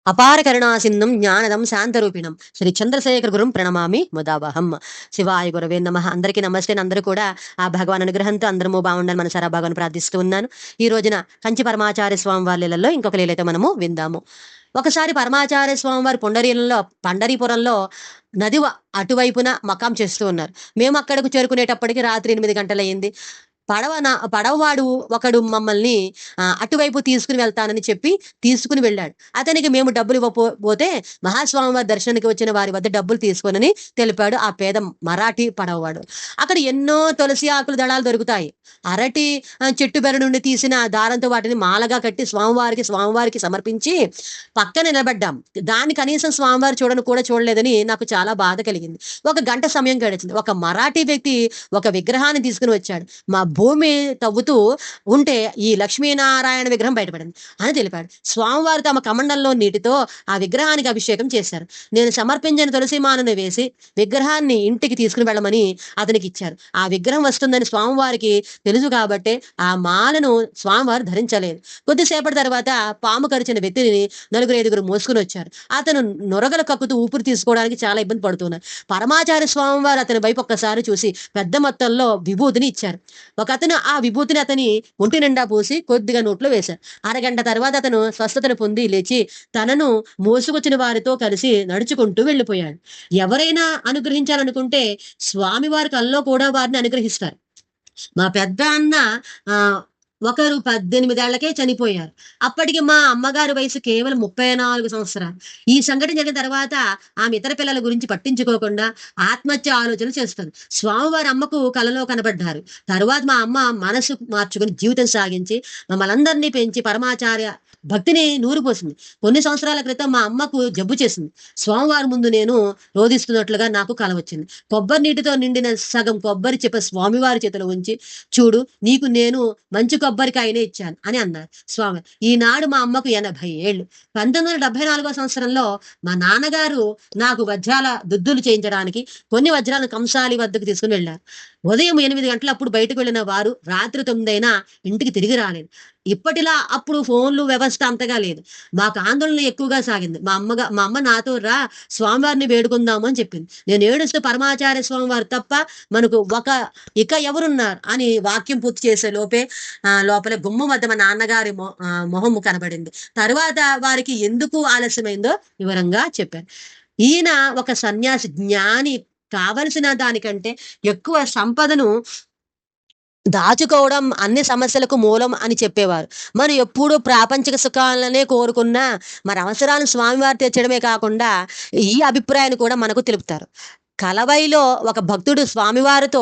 అపార కరుణాసింధం జ్ఞానదం శాంతరూపిణం శ్రీ చంద్రశేఖర గురుం ప్రణమామి ముదావహం. శివాయ గురవే నమః. అందరికీ నమస్తే. అందరూ కూడా ఆ భగవాన్ అనుగ్రహంతో అందరము బాగుండాలి మనసారా భగవాన్ ప్రార్థిస్తూ ఉన్నాను. ఈ రోజున కంచి పరమాచార్య స్వామి వారి లీలల్లో ఇంకొక లీలైతే మనము విందాము. ఒకసారి పరమాచార్య స్వామి వారి పండరీపురంలో అటువైపున మకాం చేస్తూ ఉన్నారు. మేము అక్కడకు చేరుకునేటప్పటికి రాత్రి 8 గంటలయ్యింది. పడవవాడు ఒకడు మమ్మల్ని అటువైపు తీసుకుని వెళ్తానని చెప్పి తీసుకుని వెళ్ళాడు. అతనికి మేము డబ్బులు ఇవ్వకపోతే మహాస్వామి వారి దర్శనానికి వచ్చిన వారి వద్ద డబ్బులు తీసుకోనని తెలిపాడు ఆ పేద మరాఠీ పడవవాడు. అక్కడ ఎన్నో తులసి ఆకులు దళాలు దొరుకుతాయి. అరటి చెట్టు బెర నుండి తీసిన దారంతో వాటిని మాలగా కట్టి స్వామివారికి సమర్పించి పక్కన నిలబడ్డాం. దాన్ని కనీసం స్వామివారు కూడా చూడలేదని నాకు చాలా బాధ కలిగింది. ఒక గంట సమయం గడిచింది. ఒక మరాఠీ వ్యక్తి ఒక విగ్రహాన్ని తీసుకుని వచ్చాడు. మా భూమి తవ్వుతూ ఉంటే ఈ లక్ష్మీనారాయణ విగ్రహం బయటపడింది అని తెలిపాడు. స్వామివారు తమ కమండంలో నీటితో ఆ విగ్రహానికి అభిషేకం చేశారు. నేను సమర్పించిన తులసి మాలను వేసి విగ్రహాన్ని ఇంటికి తీసుకుని వెళ్ళమని అతనికి ఇచ్చారు. ఆ విగ్రహం వస్తుందని స్వామివారికి తెలుసు కాబట్టి ఆ మాలను స్వామివారు ధరించలేదు. కొద్దిసేపటి తర్వాత పాము కరిచిన వ్యక్తిని 4-5 మోసుకుని వచ్చారు. అతను నొరగలు కక్కుతూ ఊపిరి తీసుకోవడానికి చాలా ఇబ్బంది పడుతున్నారు. పరమాచార్య స్వామివారు అతని వైపు ఒక్కసారి చూసి పెద్ద మొత్తంలో విభూతిని ఇచ్చారు. ఒకతను ఆ విభూతిని అతని ఒంటి నిండా పూసి కొద్దిగా నోట్లో వేశారు. అరగంట తర్వాత అతను స్వస్థతను పొంది లేచి తనను మోసుకొచ్చిన వారితో కలిసి నడుచుకుంటూ వెళ్ళిపోయాడు. ఎవరైనా అనుగ్రహించాలనుకుంటే స్వామివారి కల్లో కూడా వారిని అనుగ్రహిస్తారు. మా పెద్ద అన్న ఆ ఒకరు 18 ఏళ్లకే చనిపోయారు. అప్పటికి మా అమ్మగారి వయసు కేవలం 34 సంవత్సరాలు. ఈ సంఘటన జరిగిన తర్వాత ఆమె ఇతర పిల్లల గురించి పట్టించుకోకుండా ఆత్మహత్య ఆలోచనలు చేస్తుంది. స్వామివారి అమ్మకు కలలో కనబడ్డారు. తరువాత మా అమ్మ మనసు మార్చుకుని జీవితం సాగించి మమ్మల్ందరినీ పెంచి పరమాచార్య భక్తిని నూరిపోసింది. కొన్ని సంవత్సరాల క్రితం మా అమ్మకు జబ్బు చేసింది. స్వామివారి ముందు నేను రోధిస్తున్నట్లుగా నాకు కల వచ్చింది. కొబ్బరి నీటితో నిండిన సగం కొబ్బరి చెప్ప స్వామివారి చేతిలో ఉంచి, చూడు నీకు నేను మంచి కొబ్బరికాయనే ఇచ్చాను అని అన్నారు స్వామి. ఈనాడు మా అమ్మకు 80 ఏళ్ళు. 1974 సంవత్సరంలో మా నాన్నగారు నాకు వజ్రాల దుద్దులు చేయించడానికి కొన్ని వజ్రాలను కంసాలి వద్దకు తీసుకుని వెళ్ళారు. ఉదయం 8 గంటలప్పుడు బయటకు వెళ్ళిన వారు రాత్రి 9 అయినా ఇంటికి తిరిగి రాలేదు. ఇప్పటిలా అప్పుడు ఫోన్లు వ్యవస్థ అంతగా లేదు. మాకు ఆందోళన ఎక్కువగా సాగింది. మా అమ్మ నాతో స్వామివారిని వేడుకుందాము అని చెప్పింది. నేను ఏడుస్తూ పరమాచార్య స్వామివారు తప్ప మనకు ఇక ఎవరున్నారు అని వాక్యం పూర్తి చేసే లోపల గుమ్మ వద్ద మా నాన్నగారి మొహము కనబడింది. తరువాత వారికి ఎందుకు ఆలస్యమైందో వివరంగా చెప్పారు. ఈయన ఒక సన్యాసి, జ్ఞాని. కావలసిన దానికంటే ఎక్కువ సంపదను దాచుకోవడం అన్ని సమస్యలకు మూలం అని చెప్పేవారు. మరి ఎప్పుడూ ప్రాపంచిక సుఖాలనే కోరుకున్నా మరి అవసరాలను స్వామివారు తీర్చడమే కాకుండా ఈ అభిప్రాయాన్ని కూడా మనకు తెలుపుతారు. కలవైలో ఒక భక్తుడు స్వామివారితో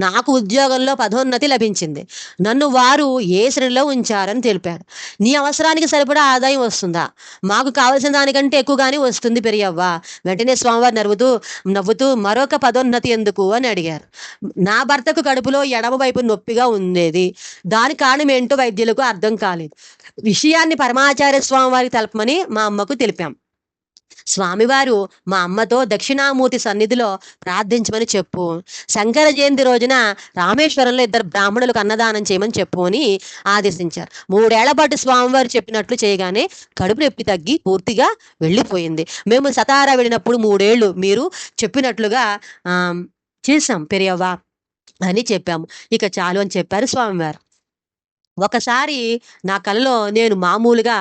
నాకు ఉద్యోగంలో పదోన్నతి లభించింది. నన్ను వారు ఏ శ్రేణిలో ఉంచారని తెలిపారు. నీ అవసరానికి సరిపడా ఆదాయం వస్తుందా? మాకు కావలసిన దానికంటే ఎక్కువగానే వస్తుంది పెరియవ్వ. వెంటనే స్వామివారు నవ్వుతూ మరొక పదోన్నతి ఎందుకు అని అడిగారు. నా భర్తకు కడుపులో ఎడమ వైపు నొప్పిగా ఉండేది. దాని కారణం ఏంటో వైద్యులకు అర్థం కాలేదు. విషయాన్ని పరమాచార్య స్వామివారికి తెలపమని మా అమ్మకు తెలిపాం. స్వామివారు మా అమ్మతో దక్షిణామూర్తి సన్నిధిలో ప్రార్థించమని చెప్పు, శంకర జయంతి రోజున రామేశ్వరంలో 2 బ్రాహ్మణులకు అన్నదానం చేయమని చెప్పు అని ఆదేశించారు. 3 ఏళ్ల పాటు స్వామివారు చెప్పినట్లు చేయగానే కడుపు నొప్పి తగ్గి పూర్తిగా వెళ్ళిపోయింది. మేము సతారా వెళ్ళినప్పుడు 3 ఏళ్ళు మీరు చెప్పినట్లుగా చేశాం పెరియవ్వ అని చెప్పాము. ఇక చాలు అని చెప్పారు స్వామివారు. ఒకసారి నా కలలో నేను మామూలుగా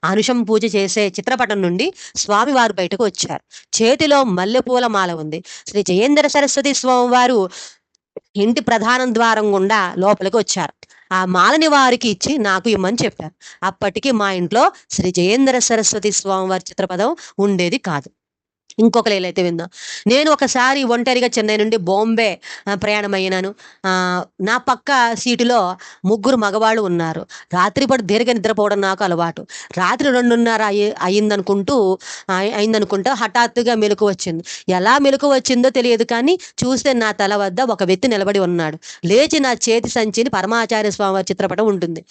అనుషం పూజ చేసే చిత్రపటం నుండి స్వామివారు బయటకు వచ్చారు. చేతిలో మల్లెపూల మాల ఉంది. శ్రీ జయేంద్ర సరస్వతి స్వామివారు ఇంటి ప్రధాన ద్వారం గుండా లోపలికి వచ్చారు. ఆ మాలని వారికి ఇచ్చి నాకు ఇమ్మని చెప్పారు. అప్పటికి మా ఇంట్లో శ్రీ జయేంద్ర సరస్వతి స్వామివారి చిత్రపటం ఉండేది కాదు. ఇంకొక లీలైతే విందాం. నేను ఒకసారి ఒంటరిగా చెన్నై నుండి బాంబే ప్రయాణమయ్యాను. నా పక్క సీటులో 3 మగవాళ్ళు ఉన్నారు. రాత్రిపూట దీర్ఘ నిద్రపోవడం నాకు అలవాటు. రాత్రి 2:30 అయిందనుకుంటా హఠాత్తుగా మెలకు వచ్చింది. ఎలా మెలకు వచ్చిందో తెలియదు, కానీ చూస్తే నా తల వద్ద ఒక వ్యక్తి నిలబడి ఉన్నాడు. లేచి నా చేతి సంచిని పరమాచార్య స్వామివారి చిత్రపటం ఉంటుంది.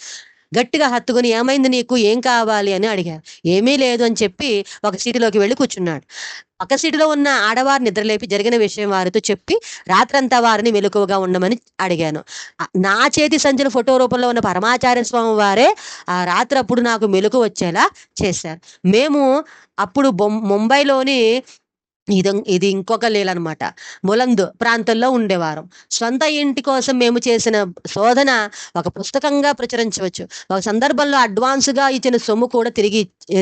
గట్టిగా హత్తుకుని "ఏమైంది నీకు? ఏం కావాలి?" అని అడిగారు. "ఏమీ లేదు" అని చెప్పి ఒక సీటులోకి వెళ్లి కూర్చున్నాడు. పక్క సీటులో ఉన్న ఆడవారిని నిద్రలేపి జరిగిన విషయం వారితో చెప్పి రాత్రంతా వారిని మెలకువగా ఉండమని అడిగాను. నా చేతి సంచిలో ఫోటో రూపంలో ఉన్న పరమాచార్య స్వామి వారే ఆ రాత్రప్పుడు నాకు మెలుకువ వచ్చేలా చేశారు. మేము అప్పుడు ముంబైలోని ఇది ఇంకొక లీలనమాట. ములంద్ ప్రాంతంలో ఉండేవారం. సొంత ఇంటి కోసం మేము చేసిన శోధన ఒక పుస్తకంగా ప్రచురించవచ్చు. ఒక సందర్భంలో అడ్వాన్స్‌గా ఇచ్చిన సొమ్ము కూడా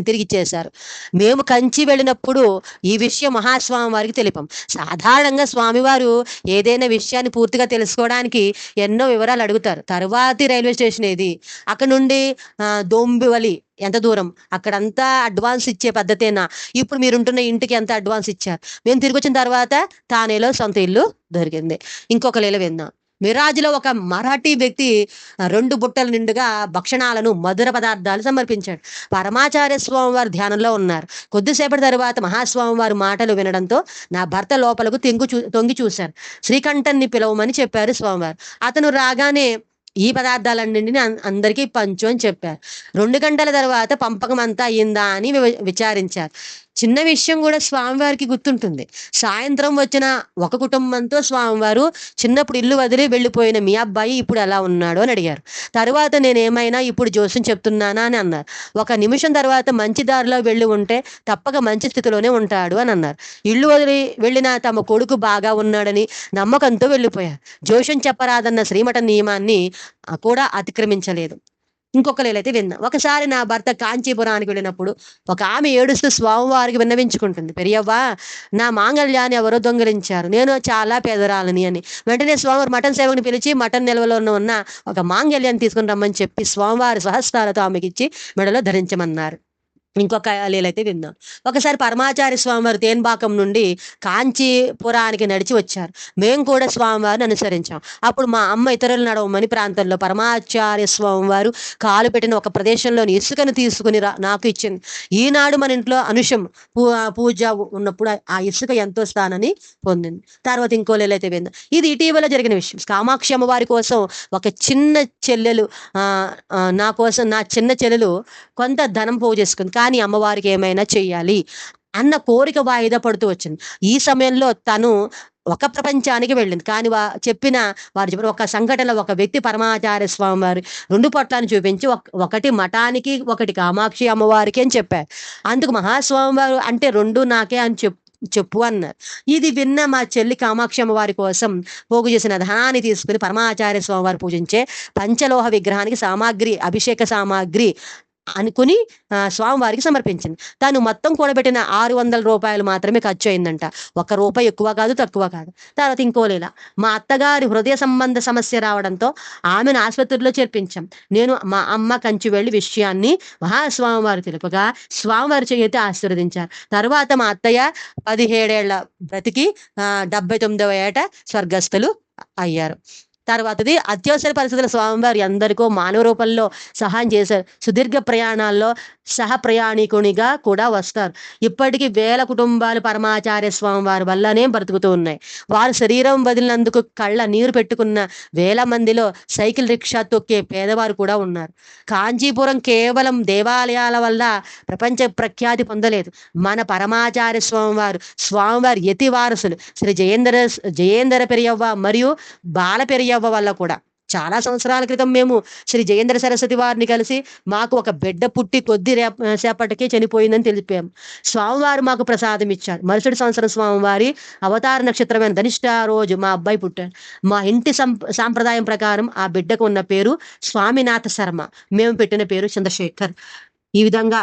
తిరిగిచ్చేశారు. మేము కంచి వెళ్ళినప్పుడు ఈ విషయం మహాస్వామి వారికి తెలిపాం. సాధారణంగా స్వామివారు ఏదైనా విషయాన్ని పూర్తిగా తెలుసుకోవడానికి ఎన్నో వివరాలు అడుగుతారు. తరువాతి రైల్వే స్టేషన్ ఏది? అక్కడి నుండి దొంబివలి ఎంత దూరం? అక్కడంతా అడ్వాన్స్ ఇచ్చే పద్ధతేనా? ఇప్పుడు మీరుంటున్న ఇంటికి ఎంత అడ్వాన్స్ ఇచ్చారు? మేము తిరిగొచ్చిన తర్వాత థానేలో సొంత ఇల్లు దొరికింది. ఇంకొక లీల విందాం. మిరాజ్‌లో ఒక మరాఠీ వ్యక్తి 2 బుట్టల నిండుగా భక్షణాలను, మధుర పదార్థాలు సమర్పించాడు. పరమాచార్య స్వామి వారు ధ్యానంలో ఉన్నారు. కొద్దిసేపటి తరువాత మహాస్వామి వారి మాటలు వినడంతో నా భర్త లోపలకు తొంగి చూశారు. శ్రీకంఠన్ని పిలవమని చెప్పారు స్వామివారు. అతను రాగానే ఈ పదార్థాలన్నింటిని అందరికీ పంచు అని చెప్పారు. 2 గంటల తర్వాత పంపకం అంతా అయిందా అని విచారించారు. చిన్న విషయం కూడా స్వామివారికి గుర్తుంటుంది. సాయంత్రం వచ్చిన ఒక కుటుంబంతో స్వామివారు చిన్నప్పుడు ఇల్లు వదిలి వెళ్ళిపోయిన మీ అబ్బాయి ఇప్పుడు ఎలా ఉన్నాడు అని అడిగారు. తరువాత నేనేమైనా ఇప్పుడు జోస్యం చెప్తున్నానా అని అన్నారు. ఒక నిమిషం తర్వాత మంచి దారిలో వెళ్ళి ఉంటే తప్పక మంచి స్థితిలోనే ఉంటాడు అని అన్నారు. ఇల్లు వదిలి వెళ్ళిన తమ కొడుకు బాగా ఉన్నాడని నమ్మకంతో వెళ్ళిపోయారు. జోస్యం చెప్పరాదన్న శ్రీమఠ నియమాన్ని కూడా అతిక్రమించలేదు. ఇంకొక లీలైతే విన్నా. ఒకసారి నా భర్త కాంచీపురానికి వెళ్ళినప్పుడు ఒక ఆమె ఏడుస్తూ స్వామివారికి విన్నవించుకుంటుంది. "పెరియవ్వ, నా మాంగళ్యాన్ని ఎవరో దొంగిలించారు. నేను చాలా పేదరాలని" అని. వెంటనే స్వామివారు మఠం సేవకుని పిలిచి మఠం నిల్వలో ఉన్న ఒక మాంగళ్యాన్ని తీసుకుని రమ్మని చెప్పి స్వామివారి స్వహస్తాలతో ఆమెకిచ్చి మెడలో ధరించమన్నారు. ఇంకొక లీలైతే విందాం. ఒకసారి పరమాచార్య స్వామివారు తేన్బాకం నుండి కాంచీపురానికి నడిచి వచ్చారు. మేము కూడా స్వామివారిని అనుసరించాం. అప్పుడు మా అమ్మ ఇతరులు నడవమని ప్రాంతంలో పరమాచార్య స్వామివారు కాలు పెట్టిన ఒక ప్రదేశంలోని ఇసుకను తీసుకుని నాకు ఇచ్చింది. ఈనాడు మన ఇంట్లో అనుషం పూజ ఉన్నప్పుడు ఆ ఇసుక ఎంతో స్థానాన్ని పొందింది. తర్వాత ఇంకో లీలైతే విందాం. ఇది ఇటీవల జరిగిన విషయం. కామాక్షి అమ్మవారి కోసం ఒక చిన్న చెల్లెలు నా కోసం నా చిన్న చెల్లెలు కొంత ధనం పోగు చేసుకుంది. కానీ అమ్మవారికి ఏమైనా చెయ్యాలి అన్న కోరిక వాయిదా పడుతూ వచ్చింది. ఈ సమయంలో తను ఒక ప్రపంచానికి వెళ్ళింది. కానీ చెప్పిన వారు చెప్పిన ఒక సంఘటనలో ఒక వ్యక్తి పరమాచార్య స్వామి వారి 2 పొట్లాన్ని చూపించి ఒకటి మఠానికి, ఒకటి కామాక్షి అమ్మవారికి అని చెప్పారు. అందుకు మహాస్వామి వారు అంటే 2 నాకే అని చెప్పు అన్నారు. ఇది విన్న మా చెల్లి కామాక్షి అమ్మవారి కోసం పోగు చేసిన ధనాన్ని తీసుకుని పరమాచార్య స్వామి వారు పూజించే పంచలోహ విగ్రహానికి అభిషేక సామాగ్రి అనుకుని స్వామివారికి సమర్పించింది. తాను మొత్తం కూడబెట్టిన 600 రూపాయలు మాత్రమే ఖర్చు అయిందంట. ₹1 ఎక్కువ కాదు, తక్కువ కాదు. తర్వాత ఇంకో లీల. మా అత్తగారి హృదయ సంబంధ సమస్య రావడంతో ఆమెను ఆసుపత్రిలో చేర్పించాం. నేను మా అమ్మ కంచి వెళ్ళి విషయాన్ని మహాస్వామివారు తెలుపగా స్వామివారి చేయితే ఆశీర్వదించారు. తర్వాత మా అత్తయ్య 17 ఏళ్ల బ్రతికి 79వ ఏట స్వర్గస్థులు అయ్యారు. తర్వాతది అత్యవసర పరిస్థితుల స్వామివారు ఎందరికో మానవ రూపంలో సహాయం చేశారు. సుదీర్ఘ ప్రయాణాల్లో సహ ప్రయాణికునిగా కూడా వస్తారు. ఇప్పటికీ వేల కుటుంబాలు పరమాచార్య స్వామివారి వల్లనే బ్రతుకుతూ ఉన్నాయి. వారు శరీరం వదిలినందుకు కళ్ళ నీరు పెట్టుకున్న వేల మందిలో సైకిల్ రిక్షా తొక్కే పేదవారు కూడా ఉన్నారు. కాంచీపురం కేవలం దేవాలయాల వల్ల ప్రపంచ ప్రఖ్యాతి పొందలేదు. మన పరమాచార్య స్వామివారి యతి వారసులు శ్రీ జయేంద్ర పెరియవ్వ మరియు బాల పెరియవ్వ వల్ల కూడా చాలా సంవత్సరాల క్రితం మేము శ్రీ జయేంద్ర సరస్వతి వారిని కలిసి మాకు ఒక బిడ్డ పుట్టి సేపటికే చనిపోయిందని తెలిపాము. స్వామివారు మాకు ప్రసాదం ఇచ్చారు. మరుసటి సంవత్సరం స్వామివారి అవతార నక్షత్రమైన ధనిష్ట రోజు మా అబ్బాయి పుట్టాడు. మా ఇంటి సాంప్రదాయం ప్రకారం ఆ బిడ్డకు ఉన్న పేరు స్వామినాథ శర్మ. మేము పెట్టిన పేరు చంద్రశేఖర్. ఈ విధంగా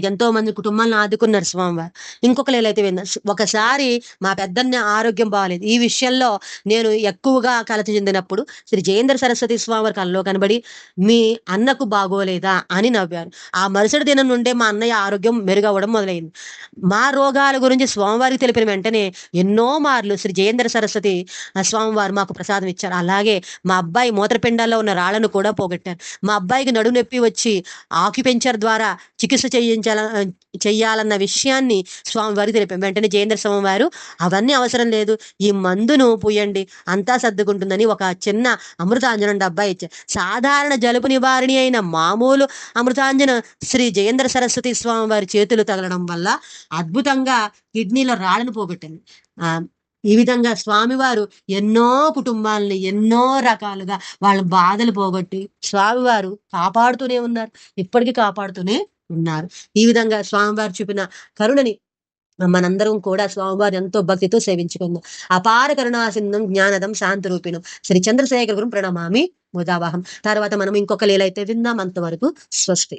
ఎంతో మంది కుటుంబాలను ఆదుకున్నారు స్వామివారు. ఇంకొక లీలైతే విన్నా. ఒకసారి మా పెద్దన్న ఆరోగ్యం బాగాలేదు. ఈ విషయంలో నేను ఎక్కువగా కలత చెందినప్పుడు శ్రీ జయేంద్ర సరస్వతి స్వామివారి కల్లో కనబడి మీ అన్నకు బాగోలేదా అని నవ్వారు. ఆ మరుసటి దినం నుండే మా అన్నయ్య ఆరోగ్యం మెరుగవ్వడం మొదలైంది. మా రోగాల గురించి స్వామివారికి తెలిపిన వెంటనే ఎన్నో మార్లు శ్రీ జయేంద్ర సరస్వతి స్వామివారు మాకు ప్రసాదం ఇచ్చారు. అలాగే మా అబ్బాయి మూత్రపిండాల్లో ఉన్న రాళ్లను కూడా పోగొట్టారు. మా అబ్బాయికి నడుము నొప్పి వచ్చి ఆక్యుపెంచర్ ద్వారా చికిత్స చెయ్యాలన్న విషయాన్ని స్వామివారికి తెలిపాం. వెంటనే జయేంద్ర స్వామి వారు అవన్నీ అవసరం లేదు, ఈ మందును పూయండి అంతా సర్దుకుంటుందని ఒక చిన్న అమృతాంజనం డబ్బా ఇచ్చారు. సాధారణ జలుబు నివారణి అయిన మామూలు అమృతాంజన శ్రీ జయేంద్ర సరస్వతి స్వామి వారి చేతులు తగలడం వల్ల అద్భుతంగా కిడ్నీలో రాళ్ళను పోగొట్టింది. ఈ విధంగా స్వామివారు ఎన్నో కుటుంబాలని ఎన్నో రకాలుగా వాళ్ళ బాధలు పోగొట్టి స్వామివారు కాపాడుతూనే ఉన్నారు, ఇప్పటికీ కాపాడుతూనే ఉన్నారు. ఈ విధంగా స్వామివారు చూపిన కరుణని మనందరం కూడా స్వామివారి ఎంతో భక్తితో సేవించుకుందాం. అపార కరుణాసింధం జ్ఞానదం శాంతరూపిణం శ్రీ చంద్రశేఖర గురుం ప్రణమామి ముదావహం. తర్వాత మనం ఇంకొక లీలైతే విందాం. అంతవరకు స్వస్తి.